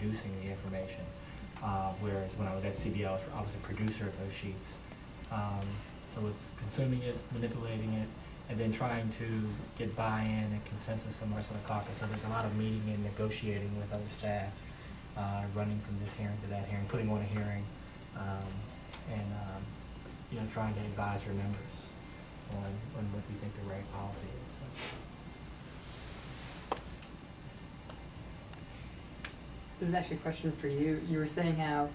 producing the information. Whereas when I was at CBL, I was a producer of those sheets. So it's consuming it, manipulating it, and then trying to get buy-in and consensus from the rest of the caucus. So there's a lot of meeting and negotiating with other staff, running from this hearing to that hearing, putting on a hearing, and you know, trying to advise your members on what we think the right policy is. This is actually a question for you. You were saying how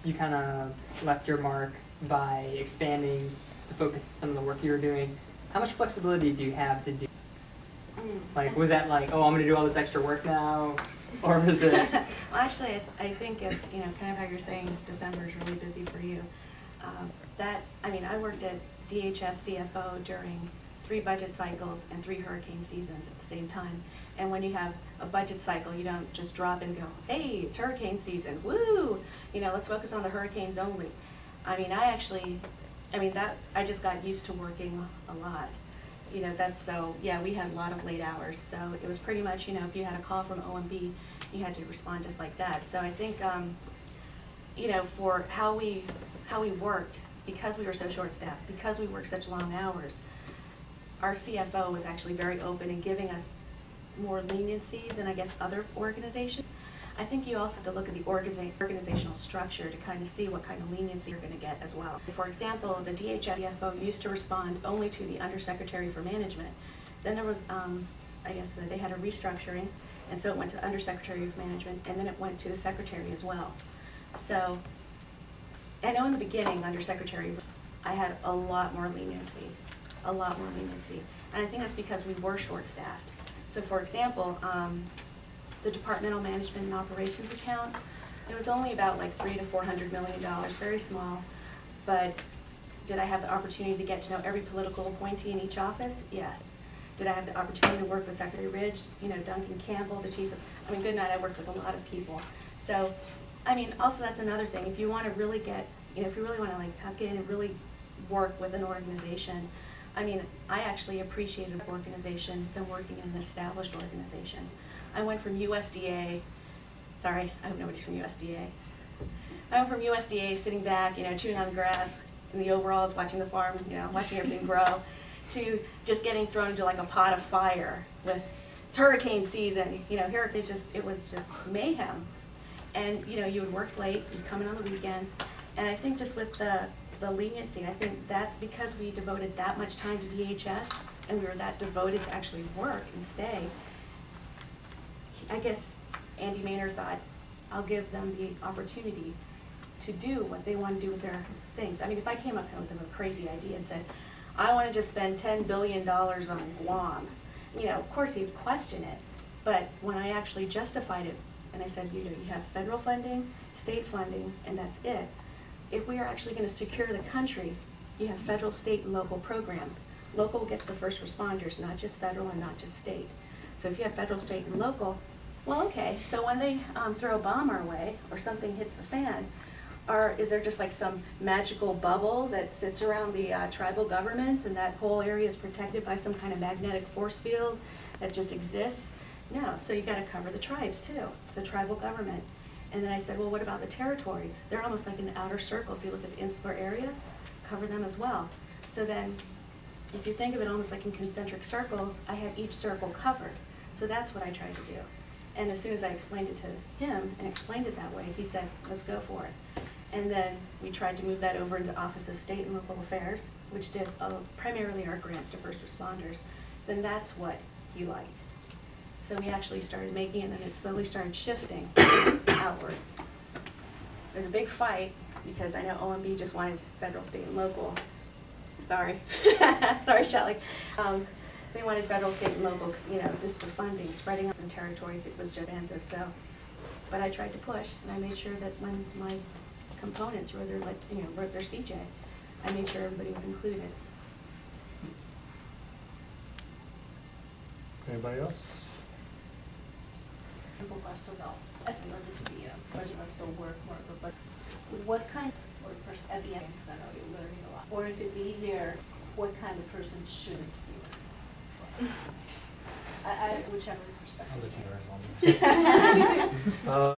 you kind of left your mark by expanding the focus of some of the work you were doing. How much flexibility do you have to do? Like, was that like, oh, I'm going to do all this extra work now? Or was it? Well, actually, I think if, you know, kind of how you're saying December is really busy for you. I worked at DHS CFO during 3 budget cycles and 3 hurricane seasons at the same time. And when you have a budget cycle, you don't just drop and go, hey, it's hurricane season, woo! You know, let's focus on the hurricanes only. I just got used to working a lot. You know, yeah, we had a lot of late hours. So it was pretty much, you know, if you had a call from OMB, you had to respond just like that. So I think, you know, for how we worked, because we were so short-staffed, because we worked such long hours, our CFO was actually very open in giving us more leniency than I guess other organizations. I think you also have to look at the organizational structure to kind of see what kind of leniency you're going to get as well. For example, the DHS CFO used to respond only to the Undersecretary for Management. Then there was, I guess they had a restructuring, and so it went to Undersecretary of Management, and then it went to the Secretary as well. So I know in the beginning, Undersecretary, I had a lot more leniency. And I think that's because we were short-staffed. So for example, the Departmental Management and Operations account, it was only about like $300 to $400 million, very small. But did I have the opportunity to get to know every political appointee in each office? Yes. Did I have the opportunity to work with Secretary Ridge, you know, Duncan Campbell, the chief of, good night, I worked with a lot of people. So, also that's another thing. If you want to really get, you know, if you really want to like tuck in and really work with an organization, I actually appreciated an organization than working in an established organization. I went from USDA, sorry, I hope nobody's from USDA. I went from USDA sitting back, you know, chewing on the grass in the overalls, watching the farm, you know, watching everything grow, to just getting thrown into like a pot of fire with, it's hurricane season, you know, here it was just mayhem. And, you know, you would work late, you'd come in on the weekends, and I think just with the leniency, I think that's because we devoted that much time to DHS and we were that devoted to actually work and stay. I guess Andy Maynard thought, I'll give them the opportunity to do what they want to do with their things. If I came up with a crazy idea and said, I want to just spend $10 billion on Guam, you know, of course he'd question it. But when I actually justified it, and I said, you know, you have federal funding, state funding, and that's it. If we are actually going to secure the country, you have federal, state, and local programs. Local gets the first responders, not just federal and not just state. So if you have federal, state, and local, well, okay, so when they throw a bomb our way or something hits the fan, is there just like some magical bubble that sits around the tribal governments and that whole area is protected by some kind of magnetic force field that just exists? No, so you got to cover the tribes too. It's the tribal government. And then I said, well, what about the territories? They're almost like an outer circle. If you look at the insular area, cover them as well. So then, if you think of it almost like in concentric circles, I had each circle covered. So that's what I tried to do. And as soon as I explained it to him and explained it that way, he said, let's go for it. And then we tried to move that over into the Office of State and Local Affairs, which did primarily our grants to first responders. Then that's what he liked. So we actually started making it, and then it slowly started shifting outward. There's a big fight because I know OMB just wanted federal, state, and local. Sorry, sorry, Shelley. They wanted federal, state, and local because, you know, just the funding, spreading out the territories, it was just expensive. So, but I tried to push, and I made sure that when my components wrote their CJ, I made sure everybody was included. Anybody else? Simple question though. I don't know this to be first of the work marker, but what kind of, or first at the end, because I know you're learning a lot, or if it's easier, what kind of person shouldn't be? Whichever perspective. I'll let you learn one. Oh.